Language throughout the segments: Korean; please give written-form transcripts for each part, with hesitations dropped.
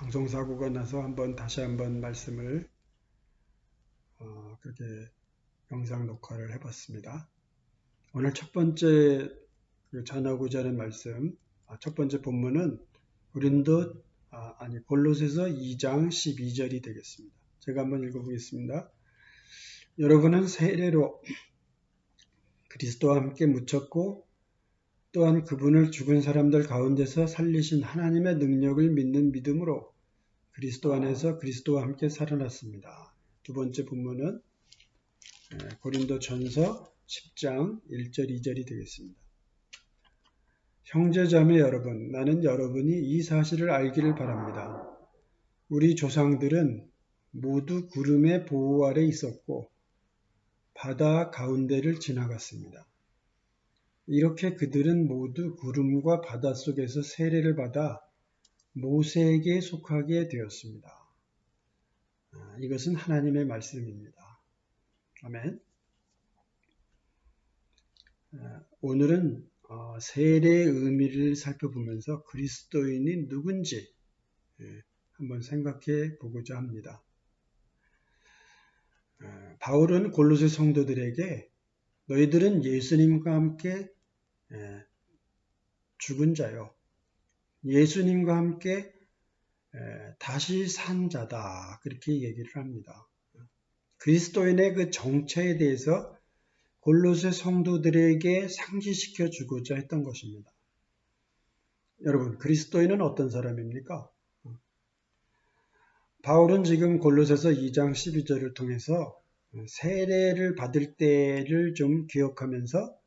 방송사고가 나서 다시 한번 말씀을 그렇게 영상 녹화를 해봤습니다. 오늘 첫 번째 전하고자 하는 말씀, 첫 번째 본문은 골로새서 2장 12절이 되겠습니다. 제가 한번 읽어보겠습니다. 여러분은 세례로 그리스도와 함께 묻혔고 또한 그분을 죽은 사람들 가운데서 살리신 하나님의 능력을 믿는 믿음으로 그리스도 안에서 그리스도와 함께 살아났습니다. 두 번째 본문은 고린도전서 10장 1절 2절이 되겠습니다. 형제자매 여러분, 나는 여러분이 이 사실을 알기를 바랍니다. 우리 조상들은 모두 구름의 보호 아래 있었고 바다 가운데를 지나갔습니다. 이렇게 그들은 모두 구름과 바다 속에서 세례를 받아 모세에게 속하게 되었습니다. 이것은 하나님의 말씀입니다. 아멘. 오늘은 세례의 의미를 살펴보면서 그리스도인이 누군지 한번 생각해 보고자 합니다. 바울은 골로새 성도들에게 너희들은 예수님과 함께 죽은 자요. 예수님과 함께 다시 산 자다. 그렇게 얘기를 합니다. 그리스도인의 그 정체에 대해서 골로새 성도들에게 상기시켜 주고자 했던 것입니다. 여러분, 그리스도인은 어떤 사람입니까? 바울은 지금 골로새서 2장 12절을 통해서 세례를 받을 때를 좀 기억하면서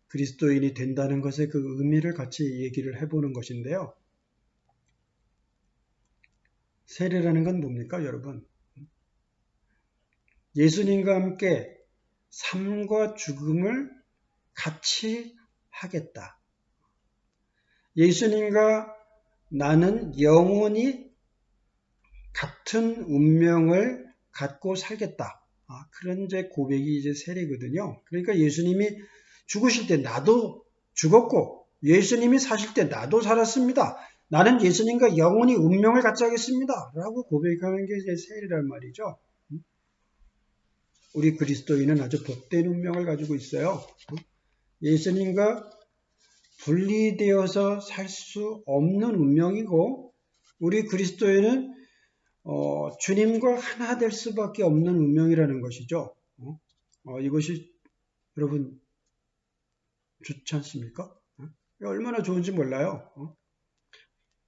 그리스도인이 된다는 것의 그 의미를 같이 얘기를 해보는 것인데요. 세례라는 건 뭡니까, 여러분? 예수님과 함께 삶과 죽음을 같이 하겠다. 예수님과 나는 영원히 같은 운명을 갖고 살겠다. 그런 고백이 세례거든요. 그러니까 예수님이 죽으실 때 나도 죽었고 예수님이 사실 때 나도 살았습니다. 나는 예수님과 영원히 운명을 같이 하겠습니다. 라고 고백하는 게 세례란 말이죠. 우리 그리스도인은 아주 복된 운명을 가지고 있어요. 예수님과 분리되어서 살 수 없는 운명이고 우리 그리스도인은 주님과 하나 될 수밖에 없는 운명이라는 것이죠. 이것이 여러분 좋지 않습니까? 얼마나 좋은지 몰라요.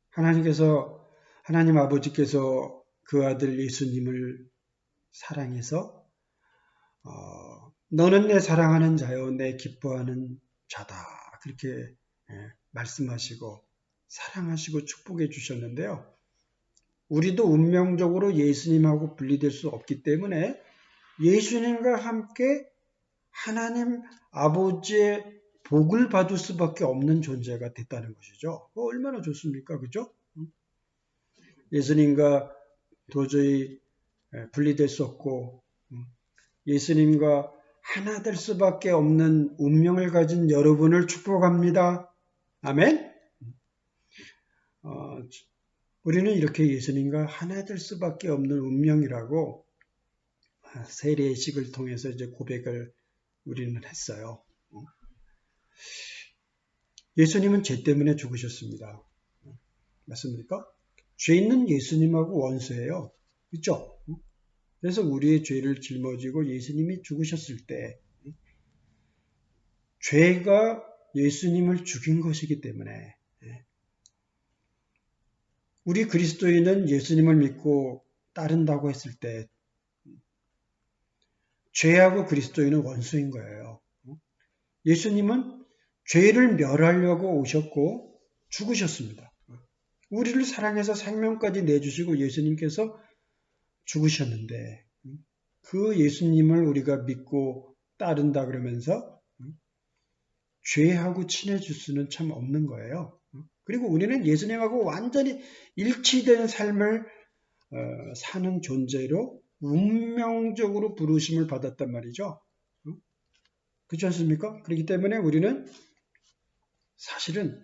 하나님 아버지께서 그 아들 예수님을 사랑해서 너는 내 사랑하는 자요 내 기뻐하는 자다. 그렇게 말씀하시고 사랑하시고 축복해 주셨는데요. 우리도 운명적으로 예수님하고 분리될 수 없기 때문에 예수님과 함께 하나님 아버지의 복을 받을 수밖에 없는 존재가 됐다는 것이죠. 얼마나 좋습니까? 그죠? 예수님과 도저히 분리될 수 없고 예수님과 하나 될 수밖에 없는 운명을 가진 여러분을 축복합니다. 아멘? 우리는 이렇게 예수님과 하나 될 수밖에 없는 운명이라고 세례식을 통해서 고백을 우리는 했어요. 예수님은 죄 때문에 죽으셨습니다. 맞습니까? 죄 있는 예수님하고 원수예요. 그렇죠? 그래서 우리의 죄를 짊어지고 예수님이 죽으셨을 때 죄가 예수님을 죽인 것이기 때문에 우리 그리스도인은 예수님을 믿고 따른다고 했을 때 죄하고 그리스도인은 원수인 거예요. 예수님은 죄를 멸하려고 오셨고 죽으셨습니다. 우리를 사랑해서 생명까지 내주시고 예수님께서 죽으셨는데 그 예수님을 우리가 믿고 따른다 그러면서 죄하고 친해질 수는 참 없는 거예요. 그리고 우리는 예수님하고 완전히 일치된 삶을 사는 존재로 운명적으로 부르심을 받았단 말이죠. 그렇지 않습니까? 그렇기 때문에 우리는 사실은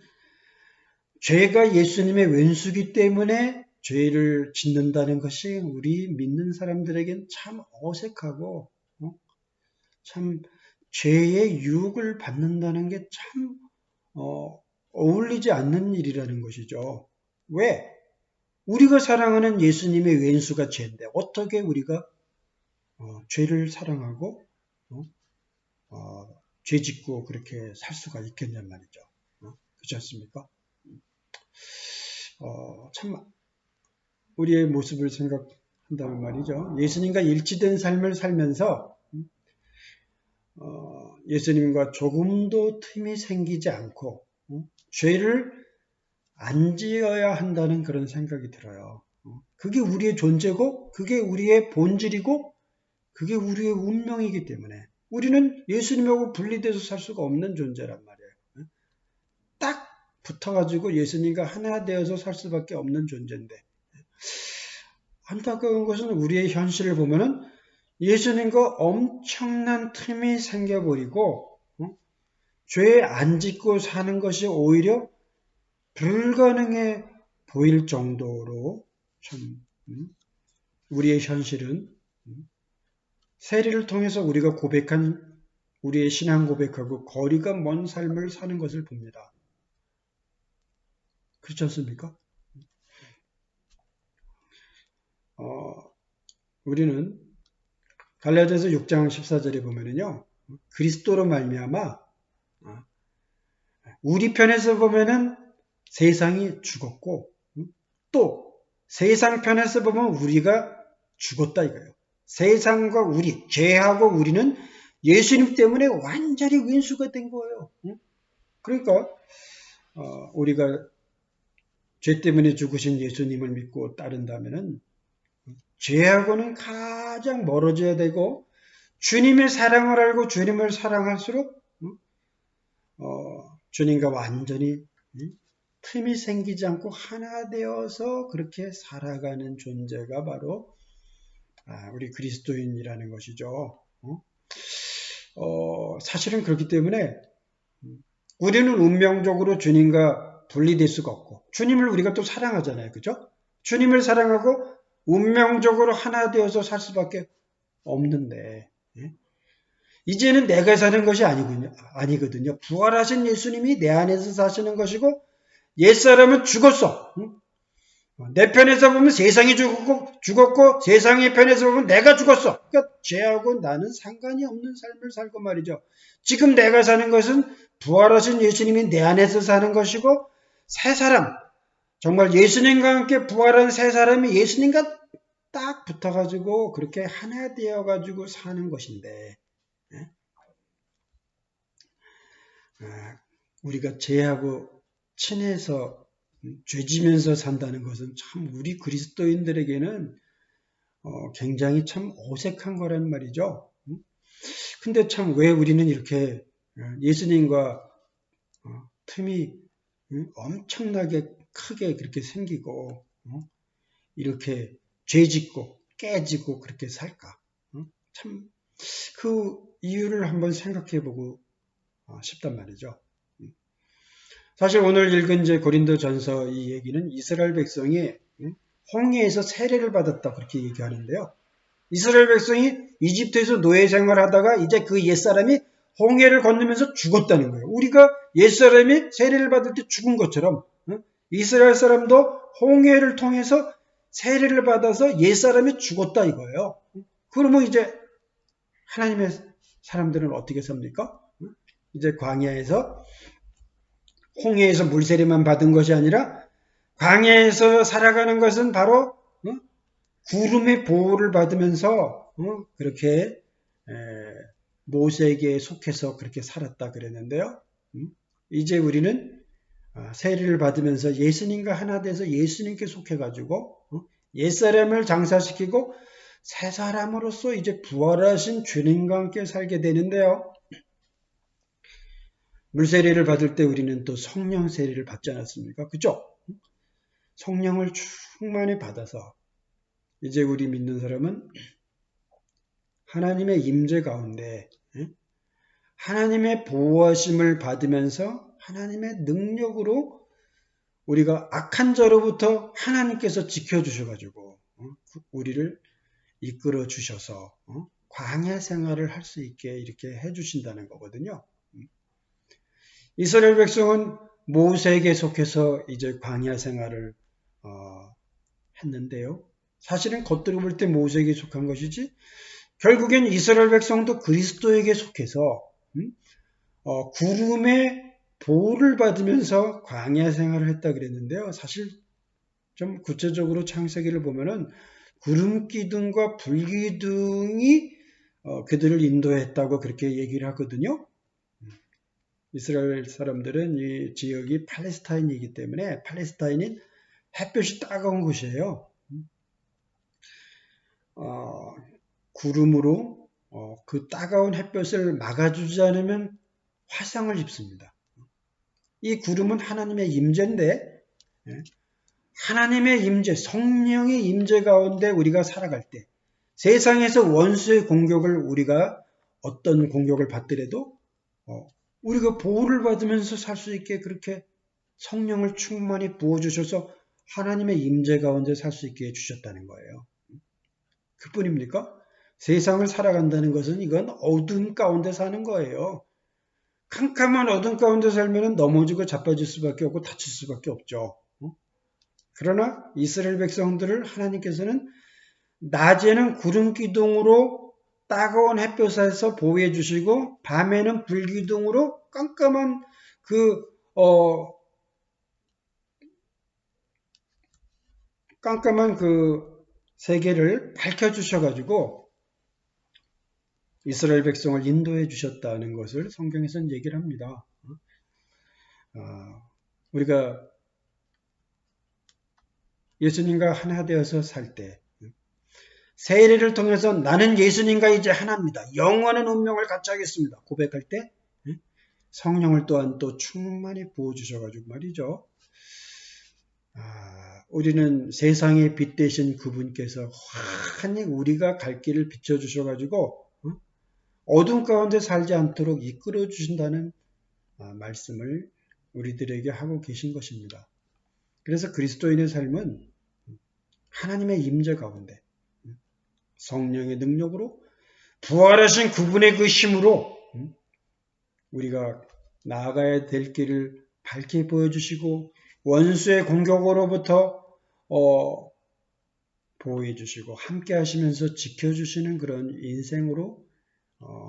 죄가 예수님의 왼수기 때문에 죄를 짓는다는 것이 우리 믿는 사람들에겐 참 어색하고 참 죄의 유혹을 받는다는 게 참 어울리지 않는 일이라는 것이죠. 왜? 우리가 사랑하는 예수님의 왼수가 죄인데 어떻게 우리가 죄를 사랑하고 죄 짓고 그렇게 살 수가 있겠냔 말이죠. 그렇지 않습니까? 참 우리의 모습을 생각한다면 말이죠. 예수님과 일치된 삶을 살면서 예수님과 조금도 틈이 생기지 않고 죄를 안 지어야 한다는 그런 생각이 들어요. 그게 우리의 존재고 그게 우리의 본질이고 그게 우리의 운명이기 때문에 우리는 예수님하고 분리돼서 살 수가 없는 존재란 말이에요. 딱 붙어가지고 예수님과 하나 되어서 살 수밖에 없는 존재인데 안타까운 것은 우리의 현실을 보면은 예수님과 엄청난 틈이 생겨버리고 죄 안 짓고 사는 것이 오히려 불가능해 보일 정도로 참 우리의 현실은 세례를 통해서 우리가 고백한 우리의 신앙 고백하고 거리가 먼 삶을 사는 것을 봅니다. 그렇지 않습니까? 우리는 갈라디아서 6장 14절에 보면은요. 그리스도로 말미암아 우리 편에서 보면은 세상이 죽었고 또 세상 편에서 보면 우리가 죽었다 이거예요. 세상과 우리, 죄하고 우리는 예수님 때문에 완전히 왼수가 된 거예요. 그러니까 우리가 죄 때문에 죽으신 예수님을 믿고 따른다면은 죄하고는 가장 멀어져야 되고 주님의 사랑을 알고 주님을 사랑할수록 주님과 완전히 틈이 생기지 않고 하나 되어서 그렇게 살아가는 존재가 바로 우리 그리스도인이라는 것이죠. 사실은 그렇기 때문에 우리는 운명적으로 주님과 분리될 수가 없고 주님을 우리가 또 사랑하잖아요. 그죠? 주님을 사랑하고 운명적으로 하나 되어서 살 수밖에 없는데 이제는 내가 사는 것이 아니거든요. 부활하신 예수님이 내 안에서 사시는 것이고 옛사람은 죽었어. 내 편에서 보면 세상이 죽었고 세상의 편에서 보면 내가 죽었어. 그러니까 죄하고 나는 상관이 없는 삶을 살고 말이죠. 지금 내가 사는 것은 부활하신 예수님이 내 안에서 사는 것이고 새 사람, 정말 예수님과 함께 부활한 새 사람이 예수님과 딱 붙어가지고 그렇게 하나 되어가지고 사는 것인데 우리가 죄하고 친해서 죄지면서 산다는 것은 참 우리 그리스도인들에게는 굉장히 참 어색한 거란 말이죠. 근데 참 왜 우리는 이렇게 예수님과 틈이 엄청나게 크게 그렇게 생기고 이렇게 죄짓고 깨지고 그렇게 살까? 참 그 이유를 한번 생각해 보고 싶단 말이죠. 사실 오늘 읽은 이제 고린도전서 이 얘기는 이스라엘 백성이 홍해에서 세례를 받았다 그렇게 얘기하는데요. 이스라엘 백성이 이집트에서 노예 생활하다가 이제 그 옛사람이 홍해를 건너면서 죽었다는 거예요. 우리가 옛사람이 세례를 받을 때 죽은 것처럼 이스라엘 사람도 홍해를 통해서 세례를 받아서 옛사람이 죽었다 이거예요. 그러면 이제 하나님의 사람들은 어떻게 삽니까? 이제 광야에서 홍해에서 물세례만 받은 것이 아니라 광야에서 살아가는 것은 바로 구름의 보호를 받으면서 그렇게 모세에게 속해서 그렇게 살았다 그랬는데요. 이제 우리는 세례를 받으면서 예수님과 하나 돼서 예수님께 속해가지고 옛사람을 장사시키고 새 사람으로서 이제 부활하신 주님과 함께 살게 되는데요. 물세례를 받을 때 우리는 또 성령 세례를 받지 않았습니까? 그죠? 성령을 충만히 받아서 이제 우리 믿는 사람은 하나님의 임재 가운데 하나님의 보호하심을 받으면서 하나님의 능력으로 우리가 악한 자로부터 하나님께서 지켜주셔가지고 우리를 이끌어 주셔서 광야 생활을 할 수 있게 이렇게 해주신다는 거거든요. 이스라엘 백성은 모세에게 속해서 이제 광야 생활을 했는데요. 사실은 겉으로 볼 때 모세에게 속한 것이지 결국엔 이스라엘 백성도 그리스도에게 속해서 구름의 보호를 받으면서 광야 생활을 했다 그랬는데요. 사실 좀 구체적으로 창세기를 보면은 구름 기둥과 불 기둥이 그들을 인도했다고 그렇게 얘기를 하거든요. 이스라엘 사람들은 이 지역이 팔레스타인이기 때문에 팔레스타인은 햇볕이 따가운 곳이에요. 구름으로 그 따가운 햇볕을 막아주지 않으면 화상을 입습니다. 이 구름은 하나님의 임재인데 하나님의 임재, 성령의 임재 가운데 우리가 살아갈 때 세상에서 원수의 공격을 우리가 어떤 공격을 받더라도 우리가 보호를 받으면서 살 수 있게 그렇게 성령을 충만히 부어주셔서 하나님의 임재 가운데 살 수 있게 해주셨다는 거예요. 그뿐입니까? 세상을 살아간다는 것은 이건 어둠 가운데 사는 거예요. 캄캄한 어둠 가운데 살면 넘어지고 자빠질 수밖에 없고 다칠 수밖에 없죠. 그러나 이스라엘 백성들을 하나님께서는 낮에는 구름 기둥으로 따가운 햇볕에서 보호해 주시고 밤에는 불 기둥으로 깜깜한 그 세계를 밝혀 주셔가지고 이스라엘 백성을 인도해 주셨다는 것을 성경에서는 얘기를 합니다. 우리가 예수님과 하나 되어서 살 때 세례를 통해서 나는 예수님과 이제 하나입니다. 영원한 운명을 같이 하겠습니다. 고백할 때 성령을 또한 또 충만히 부어주셔가지고 말이죠. 우리는 세상의 빛 되신 그분께서 환히 우리가 갈 길을 비춰주셔가지고 어둠 가운데 살지 않도록 이끌어 주신다는 말씀을 우리들에게 하고 계신 것입니다. 그래서 그리스도인의 삶은 하나님의 임재 가운데 성령의 능력으로 부활하신 그분의 그 힘으로 우리가 나아가야 될 길을 밝게 보여주시고 원수의 공격으로부터 보호해 주시고 함께 하시면서 지켜주시는 그런 인생으로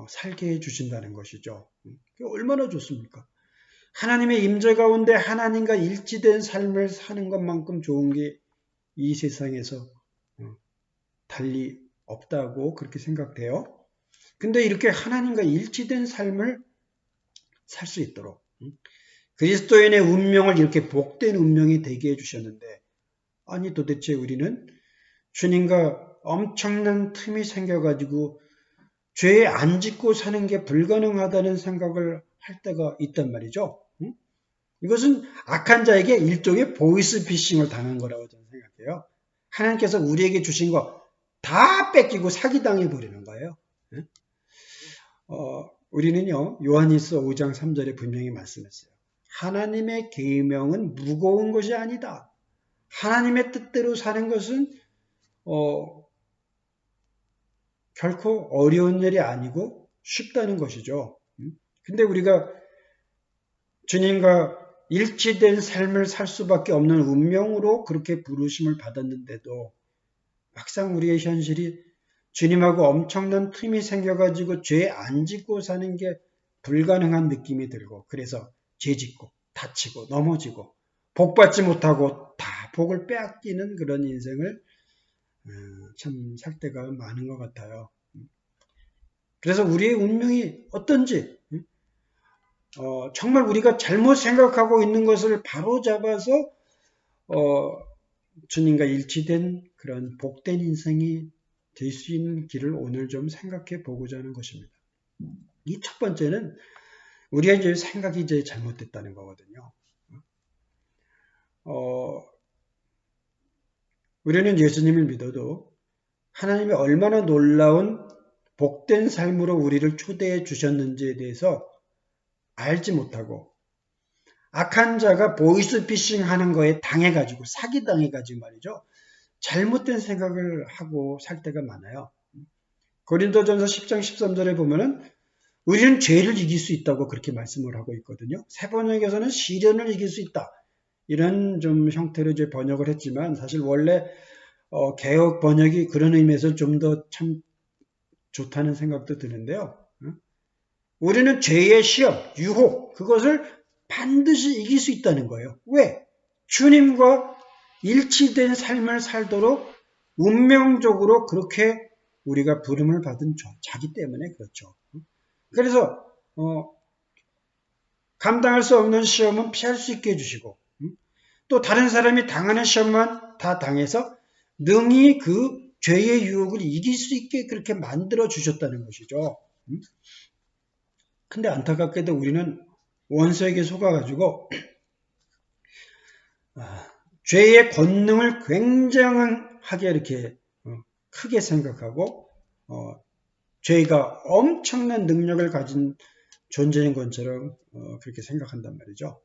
살게 해주신다는 것이죠. 얼마나 좋습니까? 하나님의 임재 가운데 하나님과 일치된 삶을 사는 것만큼 좋은 게 이 세상에서 달리 없다고 그렇게 생각돼요. 근데 이렇게 하나님과 일치된 삶을 살 수 있도록 그리스도인의 운명을 이렇게 복된 운명이 되게 해주셨는데 아니 도대체 우리는 주님과 엄청난 틈이 생겨가지고 죄에 안 짓고 사는 게 불가능하다는 생각을 할 때가 있단 말이죠. 이것은 악한 자에게 일종의 보이스피싱을 당한 거라고 저는 생각해요. 하나님께서 우리에게 주신 거 다 뺏기고 사기당해 버리는 거예요. 우리는요 요한일서 5장 3절에 분명히 말씀했어요. 하나님의 계명은 무거운 것이 아니다. 하나님의 뜻대로 사는 것은 결코 어려운 일이 아니고 쉽다는 것이죠. 근데 우리가 주님과 일치된 삶을 살 수밖에 없는 운명으로 그렇게 부르심을 받았는데도 막상 우리의 현실이 주님하고 엄청난 틈이 생겨가지고 죄 안 짓고 사는 게 불가능한 느낌이 들고 그래서 죄 짓고 다치고 넘어지고 복 받지 못하고 다 복을 빼앗기는 그런 인생을 참 살 때가 많은 것 같아요. 그래서 우리의 운명이 어떤지 정말 우리가 잘못 생각하고 있는 것을 바로 잡아서 주님과 일치된 그런 복된 인생이 될 수 있는 길을 오늘 좀 생각해 보고자 하는 것입니다. 이 첫 번째는 우리가 이제 생각이 이제 잘못됐다는 거거든요. 우리는 예수님을 믿어도 하나님이 얼마나 놀라운 복된 삶으로 우리를 초대해 주셨는지에 대해서 알지 못하고 악한 자가 보이스피싱 하는 거에 당해가지고 사기당해가지고 말이죠. 잘못된 생각을 하고 살 때가 많아요. 고린도전서 10장 13절에 보면은 우리는 죄를 이길 수 있다고 그렇게 말씀을 하고 있거든요. 새 번역에서는 시련을 이길 수 있다. 이런 좀 형태로 이제 번역을 했지만 사실 원래 개혁 번역이 그런 의미에서 좀 더 참 좋다는 생각도 드는데요. 우리는 죄의 시험, 유혹, 그것을 반드시 이길 수 있다는 거예요. 왜? 주님과 일치된 삶을 살도록 운명적으로 그렇게 우리가 부름을 받은 자기 때문에 그렇죠. 그래서 감당할 수 없는 시험은 피할 수 있게 해주시고 또 다른 사람이 당하는 시험만 다 당해서 능히 그 죄의 유혹을 이길 수 있게 그렇게 만들어 주셨다는 것이죠. 근데 안타깝게도 우리는 원수에게 속아가지고 죄의 권능을 굉장하게 이렇게 크게 생각하고 죄가 엄청난 능력을 가진 존재인 것처럼 그렇게 생각한단 말이죠.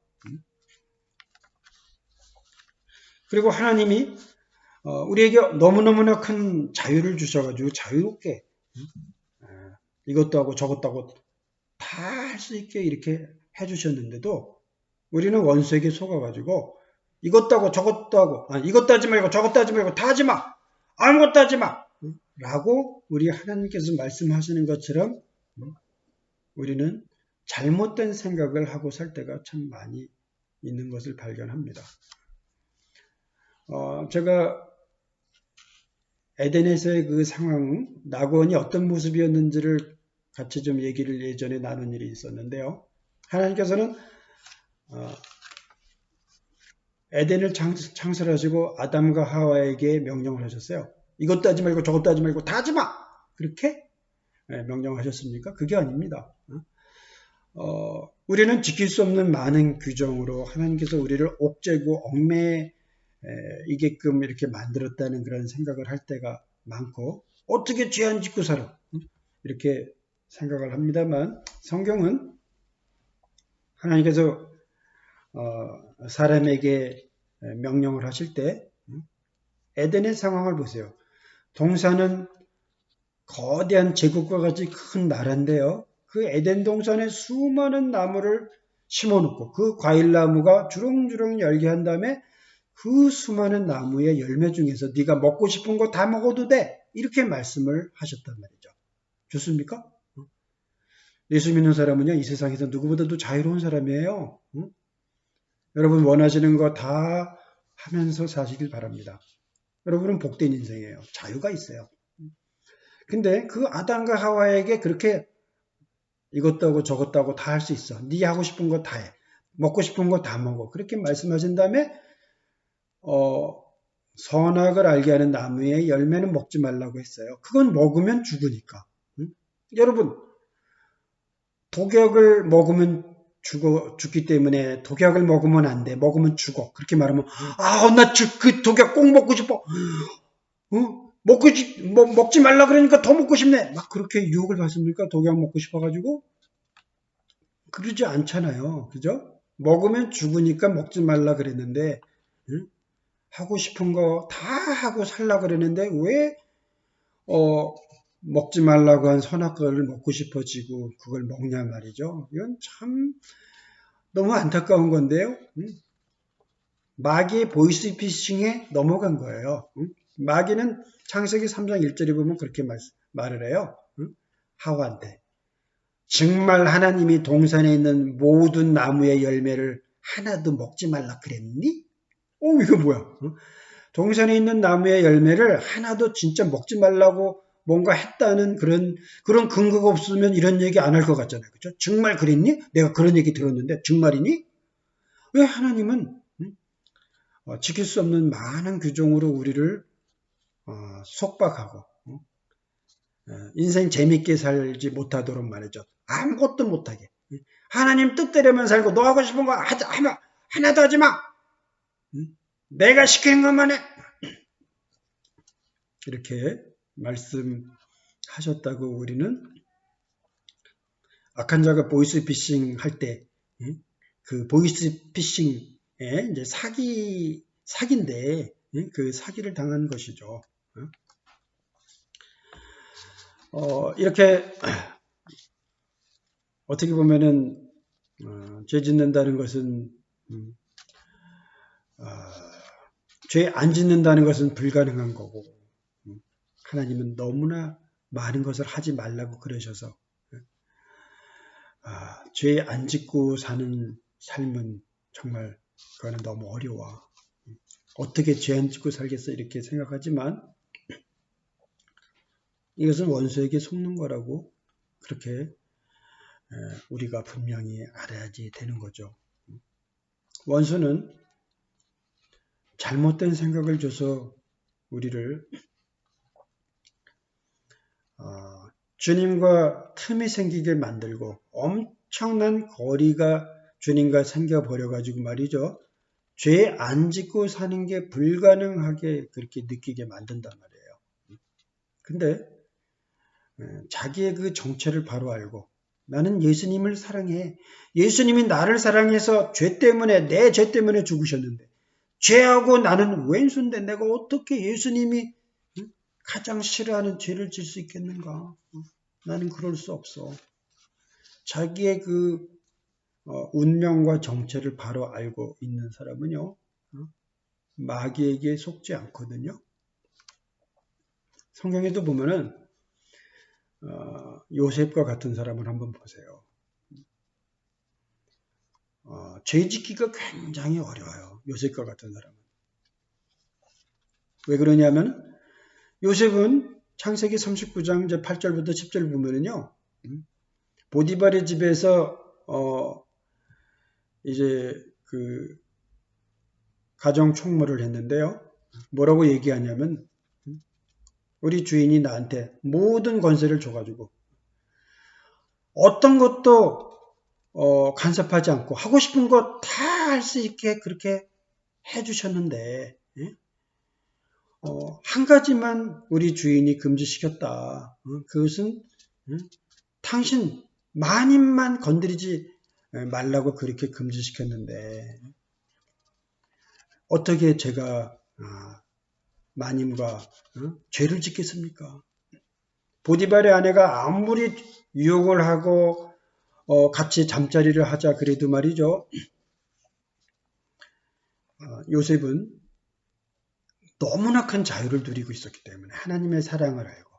그리고 하나님이 우리에게 너무너무나 큰 자유를 주셔가지고 자유롭게 이것도 하고 저것도 하고 다 할 수 있게 이렇게 해주셨는데도 우리는 원수에게 속아가지고 이것도 하고 저것도 하고 이것도 하지 말고 저것도 하지 말고 다 하지 마 아무것도 하지 마 라고 우리 하나님께서 말씀하시는 것처럼 우리는 잘못된 생각을 하고 살 때가 참 많이 있는 것을 발견합니다. 제가 에덴에서의 그 상황, 낙원이 어떤 모습이었는지를 같이 좀 얘기를 예전에 나눈 일이 있었는데요. 하나님께서는 에덴을 창설하시고 아담과 하와에게 명령을 하셨어요. 이것도 하지 말고 저것도 하지 말고 다 하지 마! 그렇게 명령하셨습니까? 그게 아닙니다. 우리는 지킬 수 없는 많은 규정으로 하나님께서 우리를 옥죄고 얽매이게끔 이렇게 만들었다는 그런 생각을 할 때가 많고 어떻게 죄 안 짓고 살아? 이렇게 생각을 합니다만 성경은 하나님께서 사람에게 명령을 하실 때 에덴의 상황을 보세요. 동산은 거대한 제국과 같이 큰 나라인데요. 그 에덴 동산에 수많은 나무를 심어놓고 그 과일나무가 주렁주렁 열게 한 다음에 그 수많은 나무의 열매 중에서 네가 먹고 싶은 거 다 먹어도 돼. 이렇게 말씀을 하셨단 말이죠. 좋습니까? 예수 믿는 사람은요. 이 세상에서 누구보다도 자유로운 사람이에요. 여러분 원하시는 거 다 하면서 사시길 바랍니다. 여러분은 복된 인생이에요. 자유가 있어요. 근데 그 아담과 하와에게 그렇게 이것도 하고 저것도 하고 다 할 수 있어. 네 하고 싶은 거 다 해. 먹고 싶은 거 다 먹어. 그렇게 말씀하신 다음에 선악을 알게 하는 나무의 열매는 먹지 말라고 했어요. 그건 먹으면 죽으니까. 여러분 독약을 먹으면 죽기 때문에 독약을 먹으면 안 돼. 먹으면 죽어. 그렇게 말하면 나 그 독약 꼭 먹고 싶어. 먹지 말라 그러니까 더 먹고 싶네. 막 그렇게 유혹을 받습니까? 독약 먹고 싶어가지고? 그러지 않잖아요. 그죠? 먹으면 죽으니까 먹지 말라 그랬는데 하고 싶은 거 다 하고 살라 그랬는데 왜 먹지 말라고 한 선악과를 먹고 싶어지고 그걸 먹냐 말이죠. 이건 참 너무 안타까운 건데요. 마귀의 보이스피싱에 넘어간 거예요. 마귀는 창세기 3장 1절에 보면 그렇게 말을 해요. 하와한테. 정말 하나님이 동산에 있는 모든 나무의 열매를 하나도 먹지 말라 그랬니? 이거 뭐야? 동산에 있는 나무의 열매를 하나도 진짜 먹지 말라고 뭔가 했다는 그런 근거가 없으면 이런 얘기 안 할 것 같잖아요. 그렇죠? 정말 그랬니? 내가 그런 얘기 들었는데 정말이니? 왜 하나님은 지킬 수 없는 많은 규정으로 우리를 속박하고 인생 재밌게 살지 못하도록 말이죠. 아무것도 못하게. 하나님 뜻대로만 살고 너 하고 싶은 거 하나도 하지 마. 내가 시키는 것만 해. 이렇게 말씀하셨다고 우리는 악한 자가 보이스피싱 할 때 그 보이스피싱의 이제 사기인데 그 사기를 당한 것이죠. 이렇게 어떻게 보면은 죄 짓는다는 것은 죄 안 짓는다는 것은 불가능한 거고 하나님은 너무나 많은 것을 하지 말라고 그러셔서 죄 안 짓고 사는 삶은 정말 그거는 너무 어려워. 어떻게 죄 안 짓고 살겠어 이렇게 생각하지만 이것은 원수에게 속는 거라고 그렇게 우리가 분명히 알아야지 되는 거죠. 원수는 잘못된 생각을 줘서 우리를 주님과 틈이 생기게 만들고 엄청난 거리가 주님과 생겨버려가지고 말이죠. 죄 안 짓고 사는 게 불가능하게 그렇게 느끼게 만든단 말이에요. 근데 자기의 그 정체를 바로 알고 나는 예수님을 사랑해. 예수님이 나를 사랑해서 내 죄 때문에 죽으셨는데 죄하고 나는 왼수인데 내가 어떻게 예수님이 가장 싫어하는 죄를 질 수 있겠는가? 나는 그럴 수 없어. 자기의 그 운명과 정체를 바로 알고 있는 사람은요. 마귀에게 속지 않거든요. 성경에도 보면은 요셉과 같은 사람을 한번 보세요. 죄 짓기가 굉장히 어려워요. 요셉과 같은 사람은. 왜 그러냐면 요셉은 창세기 39장 이제 8절부터 10절 보면은요. 보디발의 집에서 이제 그 가정 총무를 했는데요. 뭐라고 얘기하냐면 우리 주인이 나한테 모든 권세를 줘가지고 어떤 것도 간섭하지 않고 하고 싶은 거 다 할 수 있게 그렇게 해주셨는데 한 가지만 우리 주인이 금지시켰다. 그것은 당신 마님만 건드리지 말라고 그렇게 금지시켰는데 어떻게 제가 마님과 죄를 짓겠습니까? 보디발의 아내가 아무리 유혹을 하고 같이 잠자리를 하자 그래도 말이죠. 요셉은 너무나 큰 자유를 누리고 있었기 때문에 하나님의 사랑을 알고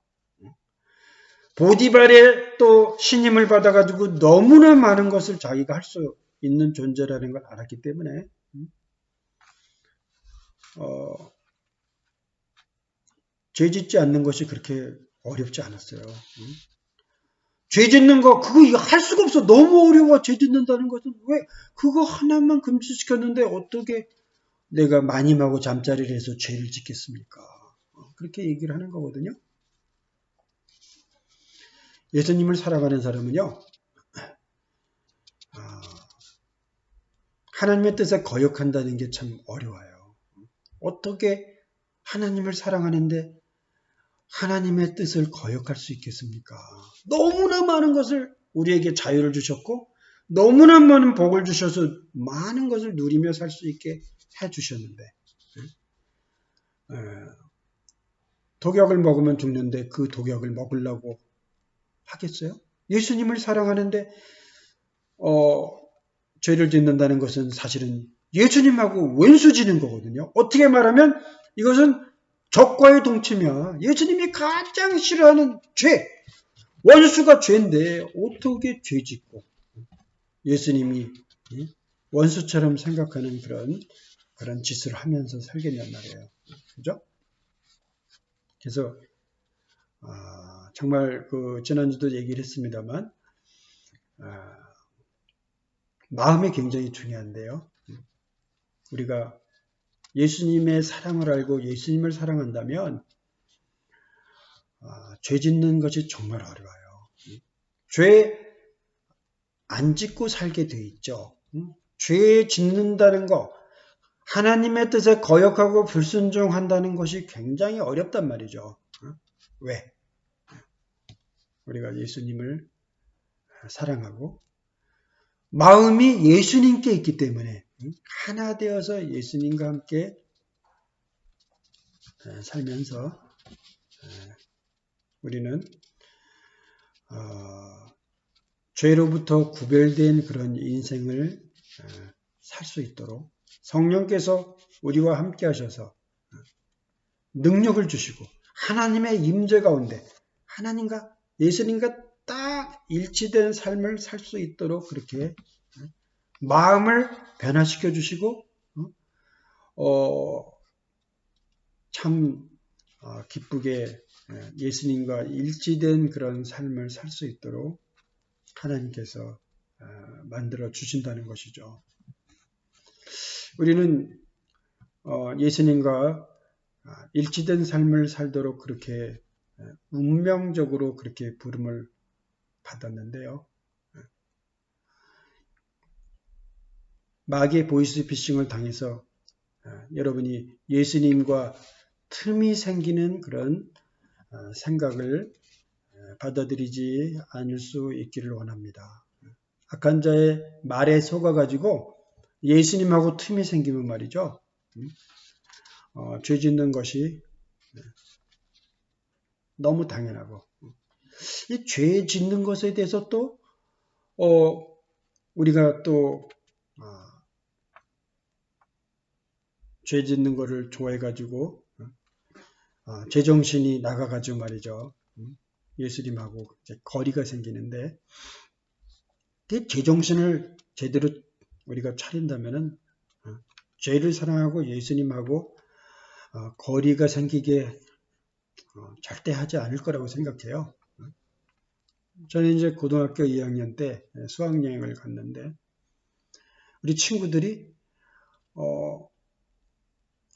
보디발의 또 신임을 받아가지고 너무나 많은 것을 자기가 할 수 있는 존재라는 걸 알았기 때문에 죄 짓지 않는 것이 그렇게 어렵지 않았어요. 죄 짓는 거 그거 할 수가 없어. 너무 어려워. 죄 짓는다는 것은 왜 그거 하나만 금지시켰는데 어떻게 내가 마님하고 잠자리를 해서 죄를 짓겠습니까? 그렇게 얘기를 하는 거거든요. 예수님을 사랑하는 사람은요. 하나님의 뜻에 거역한다는 게 참 어려워요. 어떻게 하나님을 사랑하는데 하나님의 뜻을 거역할 수 있겠습니까? 너무나 많은 것을 우리에게 자유를 주셨고 너무나 많은 복을 주셔서 많은 것을 누리며 살 수 있게 해주셨는데 독약을 먹으면 죽는데 그 독약을 먹으려고 하겠어요? 예수님을 사랑하는데 죄를 짓는다는 것은 사실은 예수님하고 원수지는 거거든요. 어떻게 말하면 이것은 적과의 동침이야. 예수님이 가장 싫어하는 죄, 원수가 죄인데 어떻게 죄 짓고 예수님이 원수처럼 생각하는 그런 짓을 하면서 살겠냔 말이에요. 그죠? 그래서 정말 그 지난주도 얘기를 했습니다만 마음이 굉장히 중요한데요. 우리가 예수님의 사랑을 알고 예수님을 사랑한다면 죄 짓는 것이 정말 어려워요. 죄 안 짓고 살게 돼 있죠. 죄 짓는다는 거 하나님의 뜻에 거역하고 불순종한다는 것이 굉장히 어렵단 말이죠. 왜? 우리가 예수님을 사랑하고 마음이 예수님께 있기 때문에 하나 되어서 예수님과 함께 살면서 우리는 죄로부터 구별된 그런 인생을 살 수 있도록 성령께서 우리와 함께 하셔서 능력을 주시고 하나님의 임재 가운데 하나님과 예수님과 딱 일치된 삶을 살 수 있도록 그렇게 마음을 변화시켜 주시고 참 기쁘게 예수님과 일치된 그런 삶을 살 수 있도록 하나님께서 만들어 주신다는 것이죠. 우리는 예수님과 일치된 삶을 살도록 그렇게 운명적으로 그렇게 부름을 받았는데요. 마귀의 보이스피싱을 당해서 여러분이 예수님과 틈이 생기는 그런 생각을 받아들이지 않을 수 있기를 원합니다. 악한 자의 말에 속아가지고 예수님하고 틈이 생기면 말이죠. 죄 짓는 것이 너무 당연하고 이 죄 짓는 것에 대해서 또 우리가 또 죄 짓는 것을 좋아해가지고 제정신이 나가가지고 말이죠. 예수님하고 이제 거리가 생기는데 제정신을 제대로 우리가 차린다면은 죄를 사랑하고 예수님하고 거리가 생기게 절대 하지 않을 거라고 생각해요. 저는 이제 고등학교 2학년 때 수학여행을 갔는데 우리 친구들이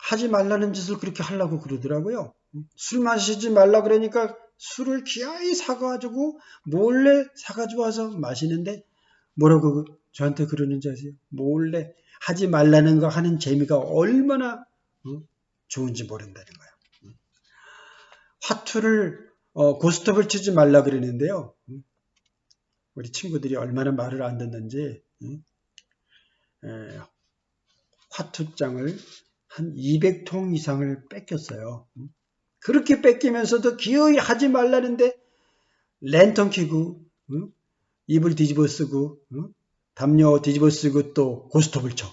하지 말라는 짓을 그렇게 하려고 그러더라고요. 술 마시지 말라 그러니까 술을 기어이 사가지고 몰래 사가지고 와서 마시는데 뭐라고 저한테 그러는지 아세요? 몰래 하지 말라는 거 하는 재미가 얼마나 좋은지 모른다는 거예요. 화투를 고스톱을 치지 말라 그러는데요. 우리 친구들이 얼마나 말을 안 듣는지 화투장을 한 200통 이상을 뺏겼어요. 그렇게 뺏기면서도 기어이 하지 말라는데 랜턴 켜고 이불 뒤집어 쓰고 담요 뒤집어 쓰고 또 고스톱을 쳐.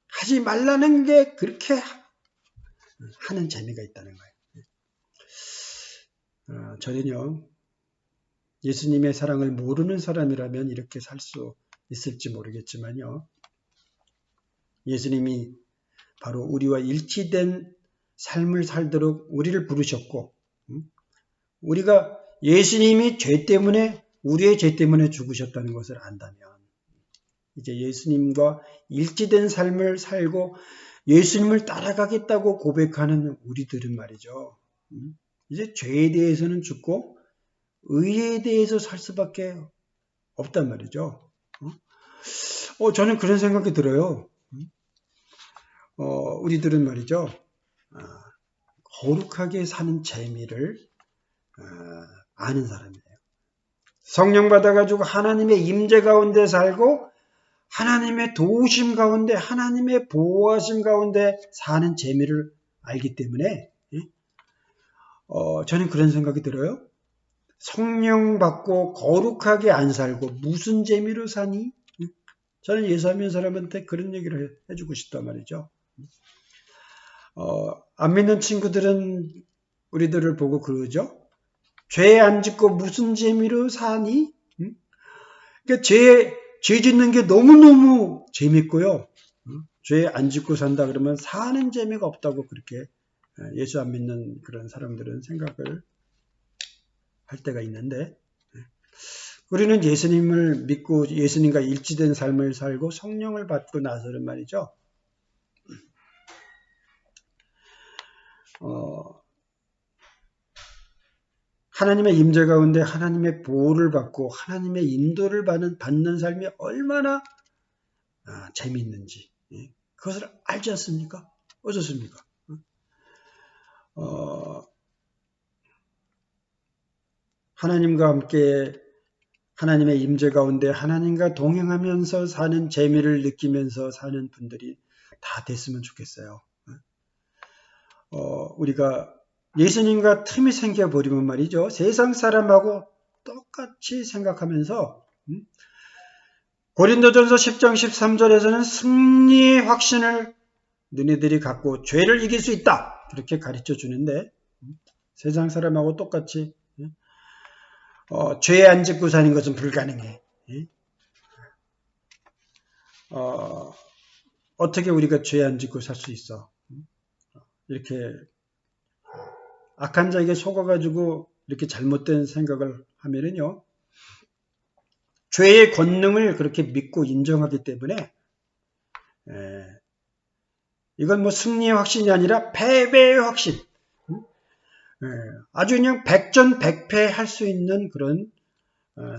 하지 말라는 게 그렇게 하는 재미가 있다는 거예요. 저는요. 예수님의 사랑을 모르는 사람이라면 이렇게 살 수 있을지 모르겠지만요. 예수님이 바로 우리와 일치된 삶을 살도록 우리를 부르셨고 우리가 예수님이 죄 때문에 우리의 죄 때문에 죽으셨다는 것을 안다면 이제 예수님과 일치된 삶을 살고 예수님을 따라가겠다고 고백하는 우리들은 말이죠. 이제 죄에 대해서는 죽고 의에 대해서 살 수밖에 없단 말이죠. 저는 그런 생각이 들어요. 우리들은 말이죠. 거룩하게 사는 재미를 아는 사람이에요. 성령 받아가지고 하나님의 임재 가운데 살고 하나님의 도우심 가운데 하나님의 보호하심 가운데 사는 재미를 알기 때문에 저는 그런 생각이 들어요. 성령 받고 거룩하게 안 살고 무슨 재미로 사니? 저는 예수 안 믿는 사람한테 그런 얘기를 해주고 싶단 말이죠. 안 믿는 친구들은 우리들을 보고 그러죠. 죄 안 짓고 무슨 재미로 사니? 그러니까 죄 짓는 게 너무너무 재밌고요. 죄 안 짓고 산다 그러면 사는 재미가 없다고 그렇게 예수 안 믿는 그런 사람들은 생각을 할 때가 있는데 우리는 예수님을 믿고 예수님과 일치된 삶을 살고 성령을 받고 나서는 말이죠. 하나님의 임재 가운데 하나님의 보호를 받고 하나님의 인도를 받는 삶이 얼마나 재미있는지 그것을 알지 않습니까? 어떻습니까? 하나님과 함께 하나님의 임재 가운데 하나님과 동행하면서 사는 재미를 느끼면서 사는 분들이 다 됐으면 좋겠어요. 우리가 예수님과 틈이 생겨버리면 말이죠. 세상 사람하고 똑같이 생각하면서 고린도전서 10장 13절에서는 승리의 확신을 너희들이 갖고 죄를 이길 수 있다. 그렇게 가르쳐 주는데 세상 사람하고 똑같이 죄에 안 짓고 사는 것은 불가능해. 어떻게 우리가 죄에 안 짓고 살 수 있어? 이렇게 악한 자에게 속아가지고 이렇게 잘못된 생각을 하면은요, 죄의 권능을 그렇게 믿고 인정하기 때문에 이건 뭐 승리의 확신이 아니라 패배의 확신, 아주 그냥 백전백패할 수 있는 그런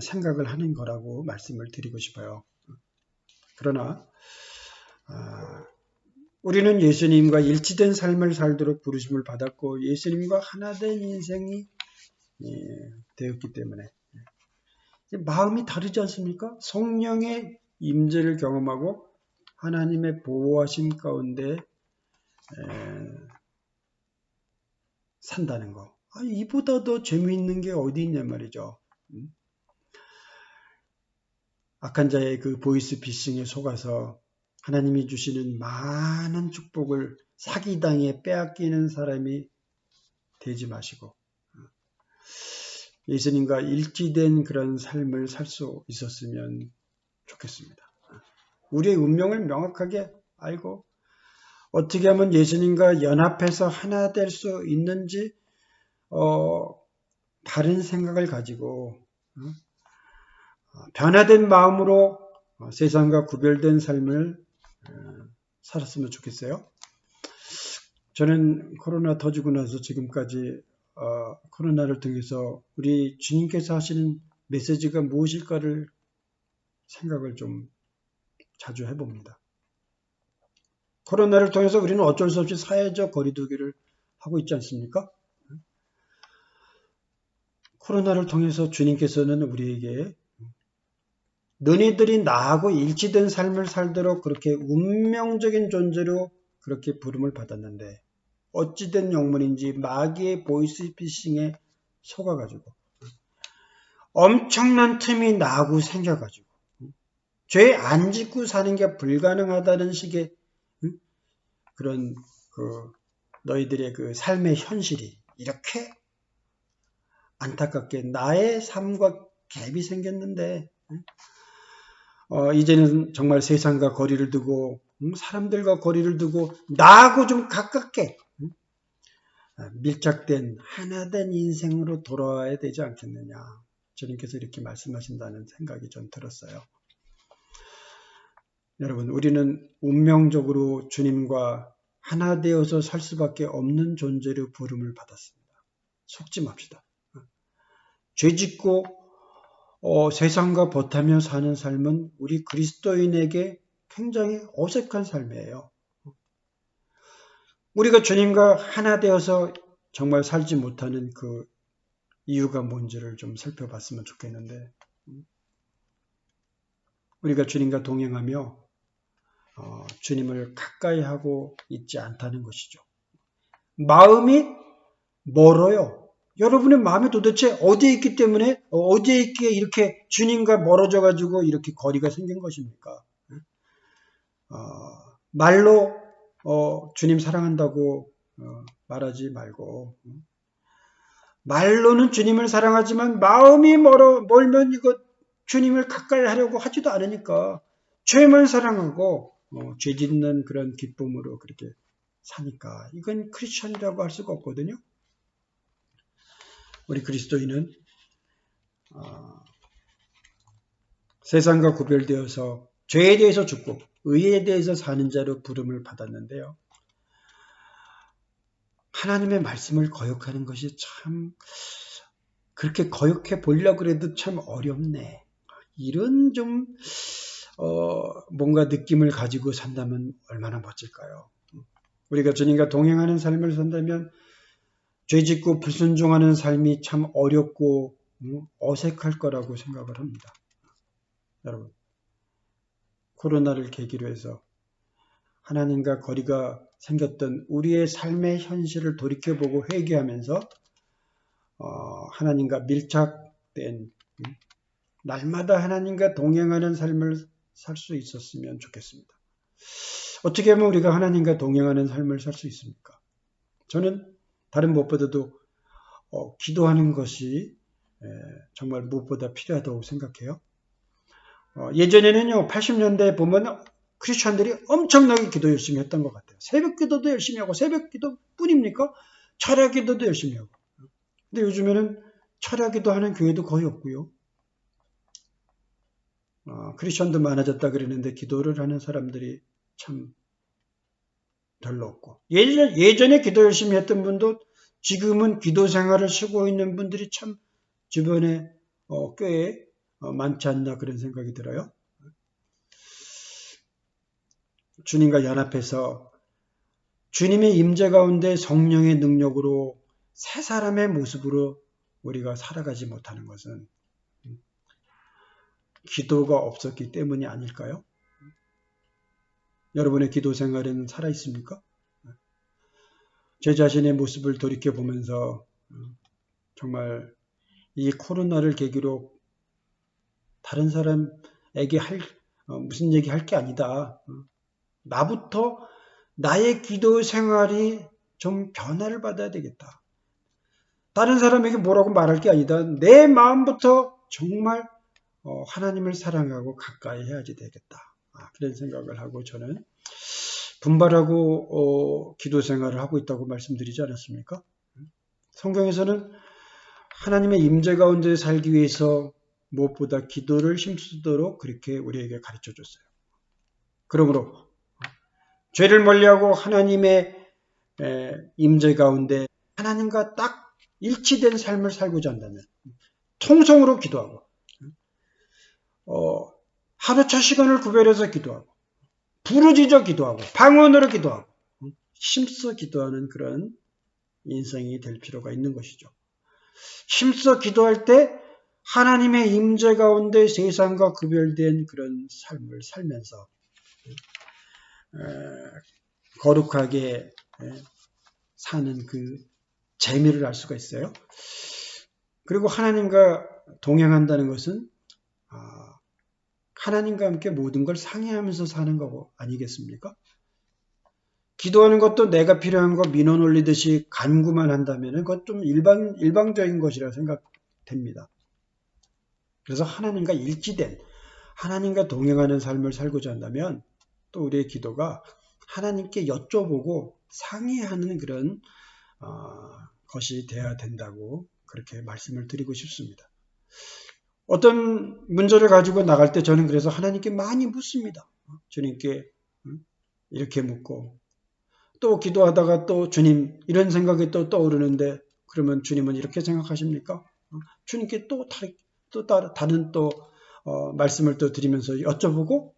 생각을 하는 거라고 말씀을 드리고 싶어요. 그러나 우리는 예수님과 일치된 삶을 살도록 부르심을 받았고 예수님과 하나된 인생이 되었기 때문에 마음이 다르지 않습니까? 성령의 임재를 경험하고 하나님의 보호하심 가운데 산다는 거. 이보다 더 재미있는 게 어디 있냐 말이죠. 악한 자의 그 보이스피싱에 속아서 하나님이 주시는 많은 축복을 사기당해 빼앗기는 사람이 되지 마시고 예수님과 일치된 그런 삶을 살 수 있었으면 좋겠습니다. 우리의 운명을 명확하게 알고 어떻게 하면 예수님과 연합해서 하나 될 수 있는지 바른 생각을 가지고 변화된 마음으로 세상과 구별된 삶을 살았으면 좋겠어요. 저는 코로나 터지고 나서 지금까지 코로나를 통해서 우리 주님께서 하시는 메시지가 무엇일까를 생각을 좀 자주 해봅니다. 코로나를 통해서 우리는 어쩔 수 없이 사회적 거리두기를 하고 있지 않습니까? 코로나를 통해서 주님께서는 우리에게 너희들이 나하고 일치된 삶을 살도록 그렇게 운명적인 존재로 그렇게 부름을 받았는데 어찌된 영문인지 마귀의 보이스피싱에 속아가지고 엄청난 틈이 나하고 생겨가지고 죄 안 짓고 사는 게 불가능하다는 식의 그런 너희들의 그 삶의 현실이 이렇게 안타깝게 나의 삶과 갭이 생겼는데 이제는 정말 세상과 거리를 두고 사람들과 거리를 두고 나하고 좀 가깝게 밀착된 하나된 인생으로 돌아와야 되지 않겠느냐. 주님께서 이렇게 말씀하신다는 생각이 좀 들었어요. 여러분, 우리는 운명적으로 주님과 하나 되어서 살 수밖에 없는 존재로 부름을 받았습니다. 속지 맙시다. 죄짓고 세상과 버타며 사는 삶은 우리 그리스도인에게 굉장히 어색한 삶이에요. 우리가 주님과 하나 되어서 정말 살지 못하는 그 이유가 뭔지를 좀 살펴봤으면 좋겠는데 우리가 주님과 동행하며 주님을 가까이 하고 있지 않다는 것이죠. 마음이 멀어요. 여러분의 마음이 도대체 어디에 있기 때문에 어디에 있기에 이렇게 주님과 멀어져 가지고 이렇게 거리가 생긴 것입니까? 말로 주님 사랑한다고 말하지 말고 말로는 주님을 사랑하지만 마음이 멀면 이거 주님을 가까이 하려고 하지도 않으니까 죄만 사랑하고 죄 짓는 그런 기쁨으로 그렇게 사니까 이건 크리스천이라고 할 수가 없거든요. 우리 그리스도인은 세상과 구별되어서 죄에 대해서 죽고 의에 대해서 사는 자로 부름을 받았는데요. 하나님의 말씀을 거역하는 것이 참 그렇게 거역해 보려고 해도 참 어렵네. 이런 좀 뭔가 느낌을 가지고 산다면 얼마나 멋질까요? 우리가 주님과 동행하는 삶을 산다면 죄짓고 불순종하는 삶이 참 어렵고 어색할 거라고 생각을 합니다. 여러분, 코로나를 계기로 해서 하나님과 거리가 생겼던 우리의 삶의 현실을 돌이켜보고 회개하면서 하나님과 밀착된 날마다 하나님과 동행하는 삶을 살 수 있었으면 좋겠습니다. 어떻게 하면 우리가 하나님과 동행하는 삶을 살 수 있습니까? 저는 다른 무엇보다도 기도하는 것이 정말 무엇보다 필요하다고 생각해요. 예전에는요, 80년대에 보면 크리스천들이 엄청나게 기도 열심히 했던 것 같아요. 새벽 기도도 열심히 하고, 새벽 기도 뿐입니까? 철야 기도도 열심히 하고. 근데 요즘에는 철야 기도 하는 교회도 거의 없고요. 크리스천도 많아졌다 그러는데 기도를 하는 사람들이 참 별로 없고. 예전에 기도 열심히 했던 분도 지금은 기도 생활을 쓰고 있는 분들이 참 주변에 꽤 많지 않나 그런 생각이 들어요. 주님과 연합해서 주님의 임재 가운데 성령의 능력으로 새 사람의 모습으로 우리가 살아가지 못하는 것은 기도가 없었기 때문이 아닐까요? 여러분의 기도 생활은 살아있습니까? 제 자신의 모습을 돌이켜보면서 정말 이 코로나를 계기로 다른 사람에게 무슨 얘기 할 게 아니다. 나부터 나의 기도 생활이 좀 변화를 받아야 되겠다. 다른 사람에게 뭐라고 말할 게 아니다. 내 마음부터 정말 하나님을 사랑하고 가까이 해야지 되겠다. 그런 생각을 하고 저는 분발하고 기도 생활을 하고 있다고 말씀드리지 않았습니까? 성경에서는 하나님의 임재 가운데 살기 위해서 무엇보다 기도를 힘쓰도록 그렇게 우리에게 가르쳐 줬어요. 그러므로 죄를 멀리하고 하나님의 임재 가운데 하나님과 딱 일치된 삶을 살고자 한다면 통성으로 기도하고 하루차 시간을 구별해서 기도하고 부르짖어 기도하고 방언으로 기도하고 힘써 기도하는 그런 인생이 될 필요가 있는 것이죠. 힘써 기도할 때 하나님의 임재 가운데 세상과 구별된 그런 삶을 살면서 거룩하게 사는 그 재미를 알 수가 있어요. 그리고 하나님과 동행한다는 것은 하나님과 함께 모든 걸 상의하면서 사는 거 아니겠습니까? 기도하는 것도 내가 필요한 거 민원 올리듯이 간구만 한다면 그것 좀 일방적인 것이라 생각됩니다. 그래서 하나님과 일치된 하나님과 동행하는 삶을 살고자 한다면 또 우리의 기도가 하나님께 여쭤보고 상의하는 그런 것이 되어야 된다고 그렇게 말씀을 드리고 싶습니다. 어떤 문제를 가지고 나갈 때 저는 그래서 하나님께 많이 묻습니다. 주님께 이렇게 묻고 또 기도하다가 또 주님 이런 생각이 또 떠오르는데 그러면 주님은 이렇게 생각하십니까? 주님께 또 다른 말씀을 또 드리면서 여쭤보고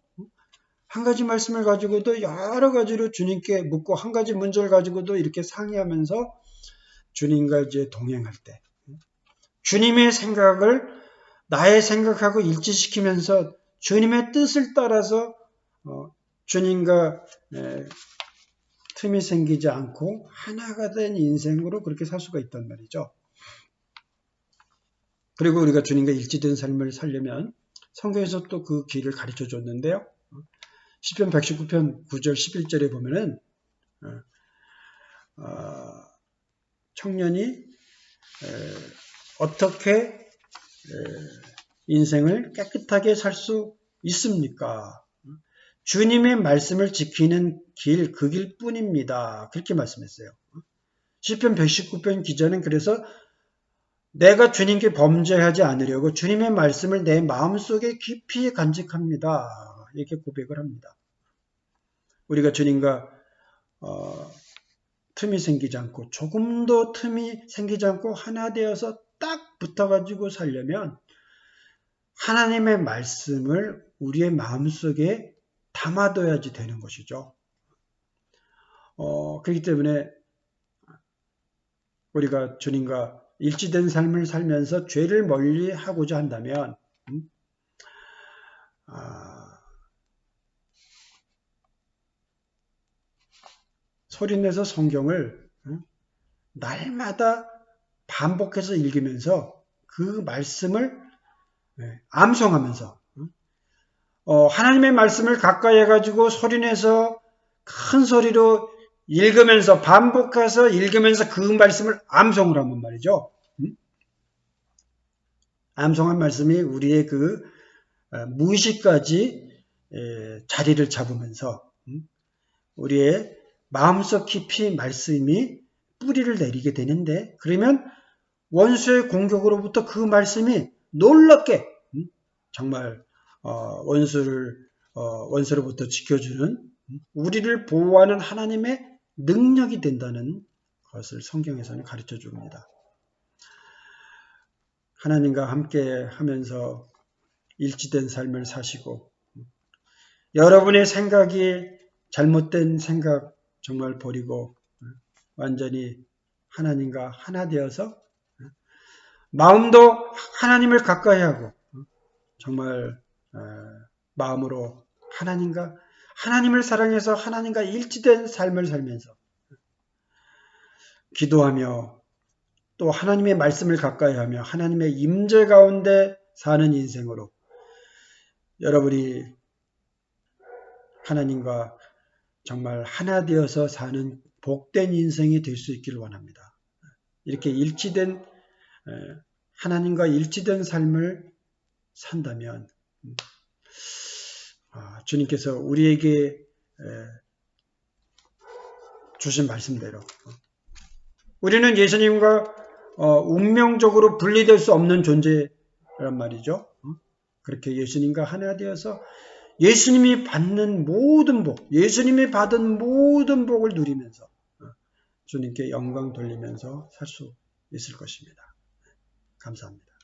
한 가지 말씀을 가지고도 여러 가지로 주님께 묻고 한 가지 문제를 가지고도 이렇게 상의하면서 주님과 이제 동행할 때 주님의 생각을 나의 생각하고 일치시키면서 주님의 뜻을 따라서 주님과 틈이 생기지 않고 하나가 된 인생으로 그렇게 살 수가 있단 말이죠. 그리고 우리가 주님과 일치된 삶을 살려면 성경에서 또 그 길을 가르쳐 줬는데요. 시편 119편 9절 11절에 보면은 청년이 어떻게 인생을 깨끗하게 살 수 있습니까? 주님의 말씀을 지키는 길, 그 길뿐입니다. 그렇게 말씀했어요. 시편 119편 기자는 그래서 내가 주님께 범죄하지 않으려고 주님의 말씀을 내 마음속에 깊이 간직합니다. 이렇게 고백을 합니다. 우리가 주님과 틈이 생기지 않고 조금도 틈이 생기지 않고 하나 되어서 딱 붙어가지고 살려면 하나님의 말씀을 우리의 마음속에 담아둬야지 되는 것이죠. 그렇기 때문에 우리가 주님과 일치된 삶을 살면서 죄를 멀리 하고자 한다면 소리내서 성경을 날마다 반복해서 읽으면서 그 말씀을 암송하면서 하나님의 말씀을 가까이 해가지고 소리내서 큰 소리로 읽으면서 반복해서 읽으면서 그 말씀을 암송을 하면 말이죠. 암송한 말씀이 우리의 그 무의식까지 자리를 잡으면서 우리의 마음속 깊이 말씀이 뿌리를 내리게 되는데, 그러면 원수의 공격으로부터 그 말씀이 놀랍게 정말 원수로부터 지켜주는, 우리를 보호하는 하나님의 능력이 된다는 것을 성경에서는 가르쳐 줍니다. 하나님과 함께 하면서 일치된 삶을 사시고, 여러분의 생각이 잘못된 생각 정말 버리고 완전히 하나님과 하나 되어서 마음도 하나님을 가까이 하고 정말 마음으로 하나님을 사랑해서 하나님과 일치된 삶을 살면서 기도하며 또 하나님의 말씀을 가까이 하며 하나님의 임재 가운데 사는 인생으로 여러분이 하나님과 정말 하나 되어서 사는 복된 인생이 될 수 있기를 원합니다. 이렇게 하나님과 일치된 삶을 산다면 주님께서 우리에게 주신 말씀대로 우리는 예수님과 운명적으로 분리될 수 없는 존재란 말이죠. 그렇게 예수님과 하나 되어서 예수님이 받는 모든 복, 예수님이 받은 모든 복을 누리면서 주님께 영광 돌리면서 살 수 있을 것입니다. 감사합니다.